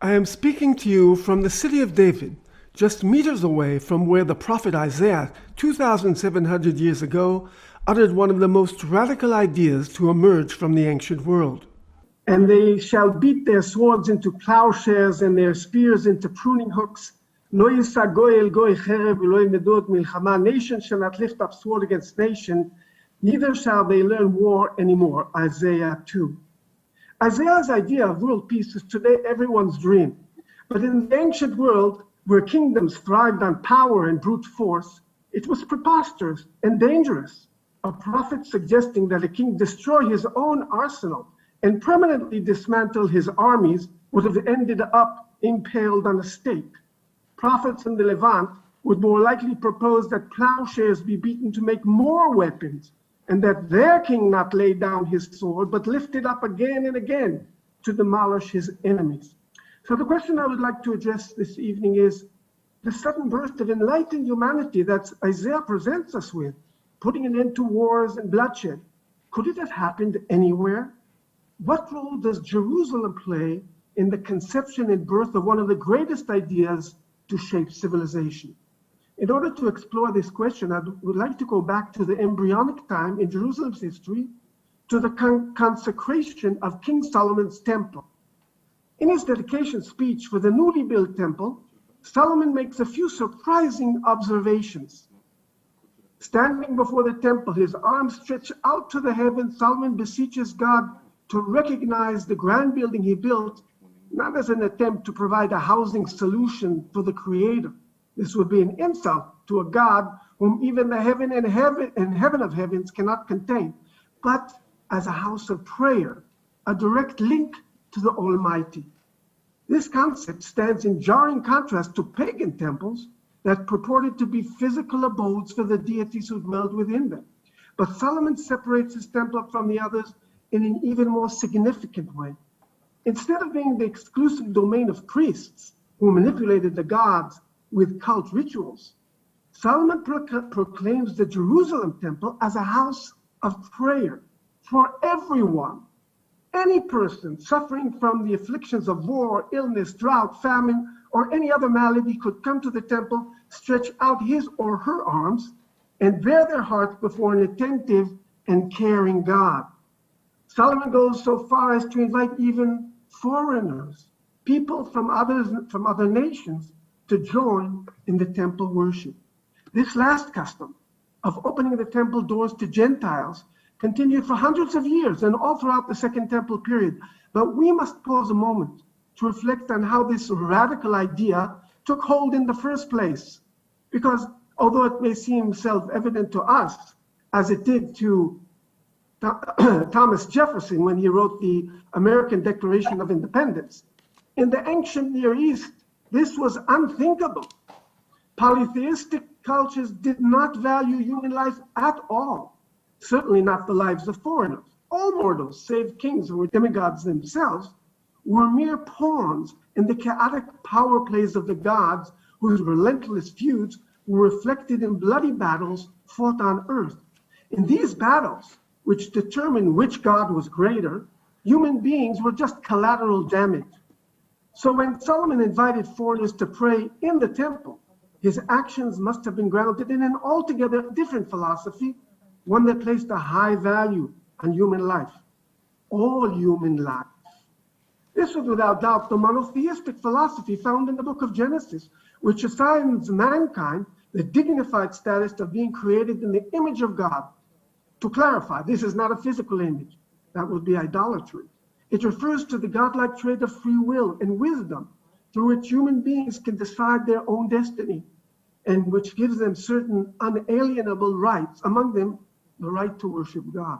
I am speaking to you from the city of David, just meters away from where the prophet Isaiah, 2,700 years ago, uttered one of the most radical ideas to emerge from the ancient world. And they shall beat their swords into plowshares and their spears into pruning hooks. Lo yisa goy el goy cherev v'lo yilmedu et milchama. Nation shall not lift up sword against nation, neither shall they learn war anymore. Isaiah 2. Isaiah's idea of world peace is today everyone's dream. But in the ancient world, where kingdoms thrived on power and brute force, it was preposterous and dangerous. A prophet suggesting that a king destroy his own arsenal and permanently dismantle his armies would have ended up impaled on a stake. Prophets in the Levant would more likely propose that plowshares be beaten to make more weapons, and that their king not lay down his sword, but lift it up again and again to demolish his enemies. So the question I would like to address this evening is the sudden burst of enlightened humanity that Isaiah presents us with, putting an end to wars and bloodshed. Could it have happened anywhere? What role does Jerusalem play in the conception and birth of one of the greatest ideas to shape civilization? In order to explore this question, I would like to go back to the embryonic time in Jerusalem's history, to the consecration of King Solomon's temple. In his dedication speech for the newly built temple, Solomon makes a few surprising observations. Standing before the temple, his arms stretched out to the heavens, Solomon beseeches God to recognize the grand building he built, not as an attempt to provide a housing solution for the Creator. This would be an insult to a God whom even the heaven and heaven of heavens cannot contain, but as a house of prayer, a direct link to the Almighty. This concept stands in jarring contrast to pagan temples that purported to be physical abodes for the deities who dwelled within them. But Solomon separates his temple from the others in an even more significant way. Instead of being the exclusive domain of priests who manipulated the gods with cult rituals, Solomon proclaims the Jerusalem temple as a house of prayer for everyone. Any person suffering from the afflictions of war, illness, drought, famine, or any other malady could come to the temple, stretch out his or her arms, and bare their hearts before an attentive and caring God. Solomon goes so far as to invite even foreigners, people from other nations, to join in the temple worship. This last custom of opening the temple doors to Gentiles continued for hundreds of years and all throughout the Second Temple period. But we must pause a moment to reflect on how this radical idea took hold in the first place. Because although it may seem self-evident to us, as it did to Thomas Jefferson when he wrote the American Declaration of Independence, in the ancient Near East, this was unthinkable. Polytheistic cultures did not value human life at all, certainly not the lives of foreigners. All mortals, save kings who were demigods themselves, were mere pawns in the chaotic power plays of the gods, whose relentless feuds were reflected in bloody battles fought on earth. In these battles, which determined which god was greater, human beings were just collateral damage. So when Solomon invited foreigners to pray in the temple, his actions must have been grounded in an altogether different philosophy, one that placed a high value on human life, all human life. This was without doubt the monotheistic philosophy found in the book of Genesis, which assigns mankind the dignified status of being created in the image of God. To clarify, this is not a physical image. That would be idolatry. It refers to the godlike trait of free will and wisdom, through which human beings can decide their own destiny, and which gives them certain unalienable rights, among them the right to worship God.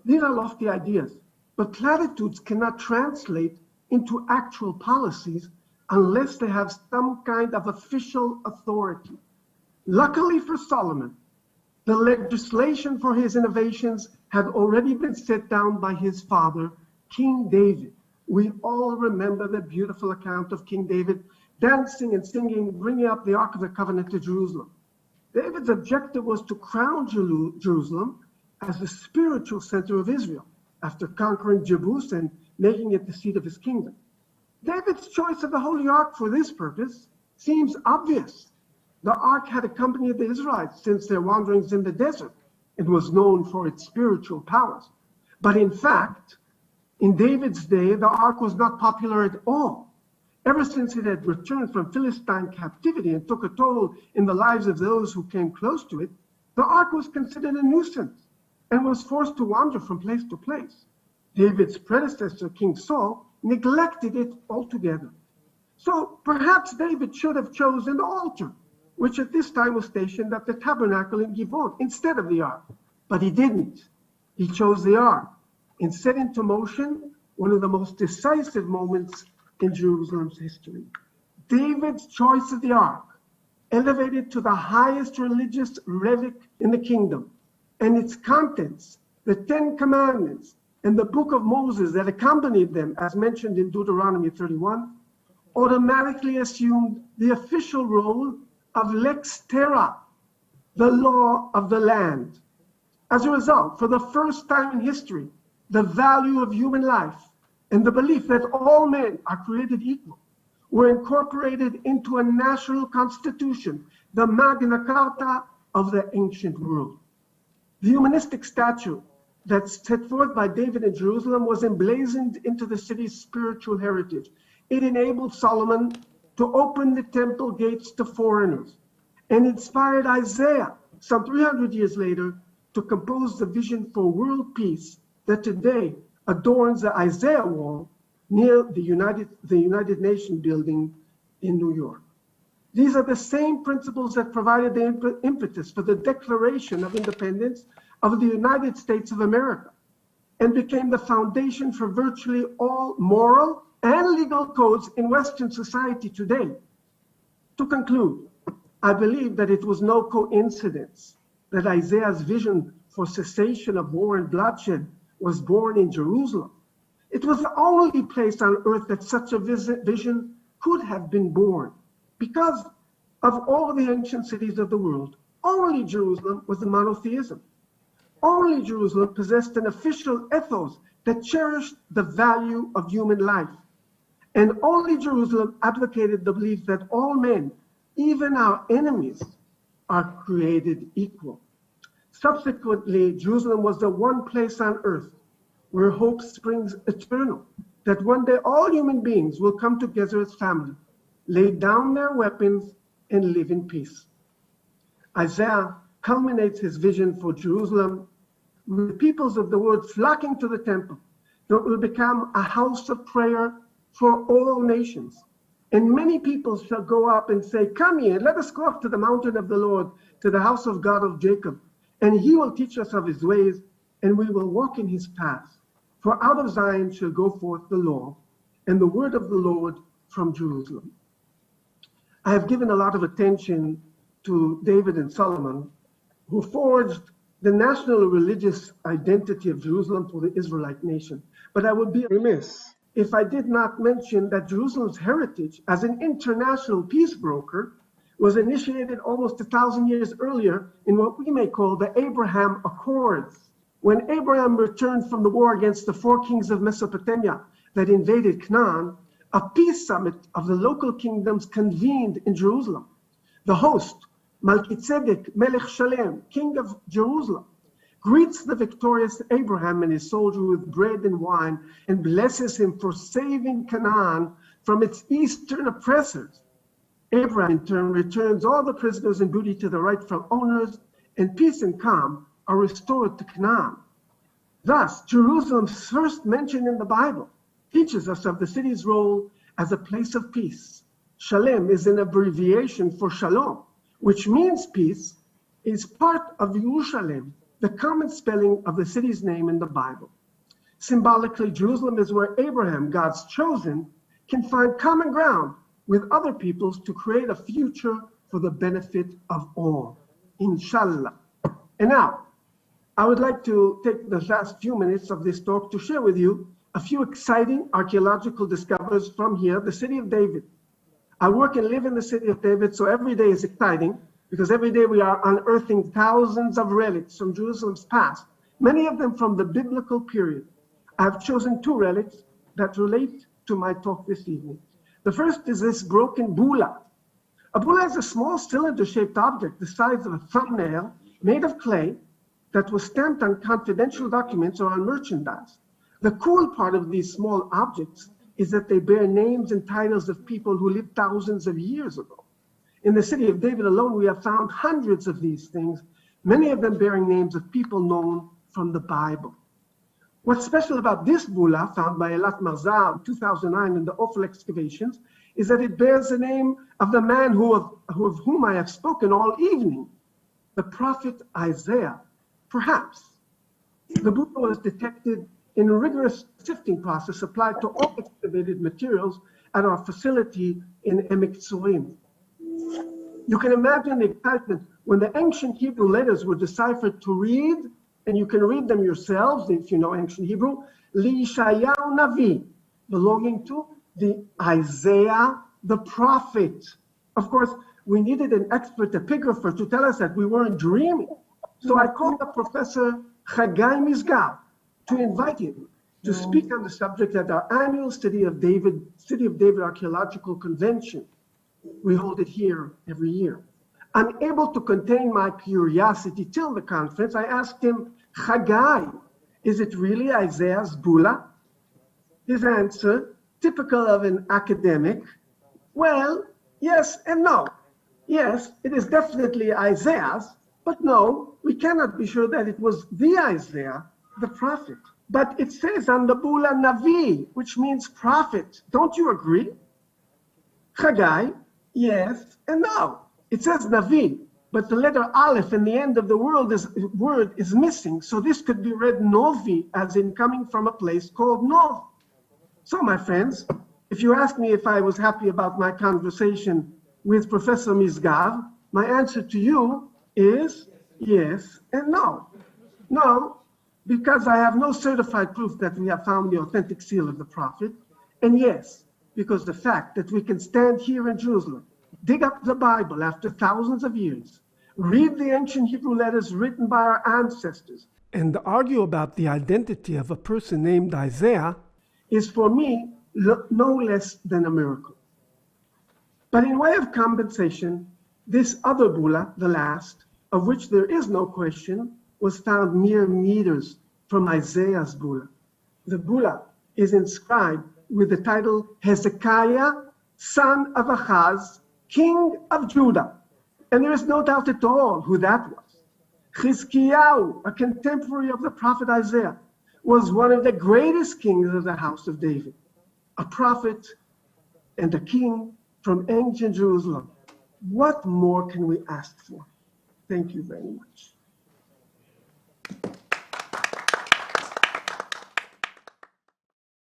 These are lofty ideas, but platitudes cannot translate into actual policies unless they have some kind of official authority. Luckily for Solomon, the legislation for his innovations had already been set down by his father, King David. We all remember the beautiful account of King David dancing and singing, bringing up the Ark of the Covenant to Jerusalem. David's objective was to crown Jerusalem as the spiritual center of Israel after conquering Jebus and making it the seat of his kingdom. David's choice of the Holy Ark for this purpose seems obvious. The Ark had accompanied the Israelites since their wanderings in the desert and was known for its spiritual powers. But in fact, in David's day, the Ark was not popular at all. Ever since it had returned from Philistine captivity and took a toll in the lives of those who came close to it, the Ark was considered a nuisance and was forced to wander from place to place. David's predecessor, King Saul, neglected it altogether. So perhaps David should have chosen the altar, which at this time was stationed at the tabernacle in Givon instead of the ark. But he didn't. He chose the ark and set into motion one of the most decisive moments in Jerusalem's history. David's choice of the ark, elevated to the highest religious relic in the kingdom, and its contents, the 10 Commandments, and the book of Moses that accompanied them, as mentioned in Deuteronomy 31, automatically assumed the official role of lex terra, the law of the land. As a result, for the first time in history, the value of human life and the belief that all men are created equal were incorporated into a national constitution, the Magna Carta of the ancient world. The humanistic statue that's set forth by David in Jerusalem was emblazoned into the city's spiritual heritage. It enabled Solomon to open the temple gates to foreigners and inspired Isaiah some 300 years later to compose the vision for world peace that today adorns the Isaiah Wall near the United Nations building in New York. These are the same principles that provided the impetus for the Declaration of Independence of the United States of America and became the foundation for virtually all moral and legal codes in Western society today. To conclude, I believe that it was no coincidence that Isaiah's vision for cessation of war and bloodshed was born in Jerusalem. It was the only place on earth that such a vision could have been born. Because of all the ancient cities of the world, only Jerusalem was a monotheism. Only Jerusalem possessed an official ethos that cherished the value of human life. And only Jerusalem advocated the belief that all men, even our enemies, are created equal. Subsequently, Jerusalem was the one place on earth where hope springs eternal, that one day all human beings will come together as family, lay down their weapons, and live in peace. Isaiah culminates his vision for Jerusalem with the peoples of the world flocking to the temple that will become a house of prayer for all nations. And many people shall go up and say, "Come here, let us go up to the mountain of the Lord, to the house of God of Jacob, and he will teach us of his ways, and we will walk in his paths. For out of Zion shall go forth the law, and the word of the Lord from Jerusalem." I have given a lot of attention to David and Solomon, who forged the national religious identity of Jerusalem for the Israelite nation. But I would be remiss if I did not mention that Jerusalem's heritage as an international peace broker was initiated almost 1,000 years earlier in what we may call the Abraham Accords. When Abraham returned from the war against the 4 kings of Mesopotamia that invaded Canaan, a peace summit of the local kingdoms convened in Jerusalem. The host, Melchizedek Melech Shalem, king of Jerusalem, greets the victorious Abraham and his soldier with bread and wine and blesses him for saving Canaan from its eastern oppressors. Abraham in turn returns all the prisoners and booty to the rightful owners, and peace and calm are restored to Canaan. Thus, Jerusalem's first mention in the Bible teaches us of the city's role as a place of peace. Shalem is an abbreviation for Shalom, which means peace, is part of Yerushalem, the common spelling of the city's name in the Bible. Symbolically, Jerusalem is where Abraham, God's chosen, can find common ground with other peoples to create a future for the benefit of all. Inshallah. And now, I would like to take the last few minutes of this talk to share with you a few exciting archaeological discoveries from here, the city of David. I work and live in the city of David, so every day is exciting because every day we are unearthing thousands of relics from Jerusalem's past, many of them from the biblical period. I've chosen 2 relics that relate to my talk this evening. The first is this broken bula. A bula is a small cylinder-shaped object the size of a thumbnail made of clay that was stamped on confidential documents or on merchandise. The cool part of these small objects is that they bear names and titles of people who lived thousands of years ago. In the city of David alone, we have found hundreds of these things, many of them bearing names of people known from the Bible. What's special about this bula, found by Elat Marzah in 2009 in the Ophel excavations, is that it bears the name of the man of whom I have spoken all evening, the prophet Isaiah. Perhaps the bula was detected in a rigorous sifting process applied to all excavated materials at our facility in Emek Tzurim. You can imagine the excitement when the ancient Hebrew letters were deciphered to read, and you can read them yourselves if you know ancient Hebrew, Li-Yeshayahu Navi, belonging to the Isaiah the prophet. Of course, we needed an expert epigrapher to tell us that we weren't dreaming. So I called up Professor Chagai Misgav to invite him to speak on the subject at our annual City of David Archaeological Convention. We hold it here every year. Unable to contain my curiosity till the conference, I asked him, Chagai, is it really Isaiah's bula? His answer, typical of an academic, well, yes and no. Yes, it is definitely Isaiah's, but no, we cannot be sure that it was the Isaiah, the prophet. But it says on the bula Navi, which means prophet. Don't you agree? Chagai, yes and no. It says Navi, but the letter Aleph in the end of the word is missing. So this could be read Novi, as in coming from a place called Nov. So my friends, if you ask me if I was happy about my conversation with Professor Misgav, my answer to you is yes and no. No, because I have no certified proof that we have found the authentic seal of the prophet. And yes, because the fact that we can stand here in Jerusalem, dig up the Bible after thousands of years, read the ancient Hebrew letters written by our ancestors, and argue about the identity of a person named Isaiah is for me no less than a miracle. But in way of compensation, this other bula, the last, of which there is no question, was found mere meters from Isaiah's bula. The bula is inscribed with the title Hezekiah, son of Ahaz, king of Judah. And there is no doubt at all who that was. Chizkiyahu, a contemporary of the prophet Isaiah, was one of the greatest kings of the house of David, a prophet and a king from ancient Jerusalem. What more can we ask for? Thank you very much.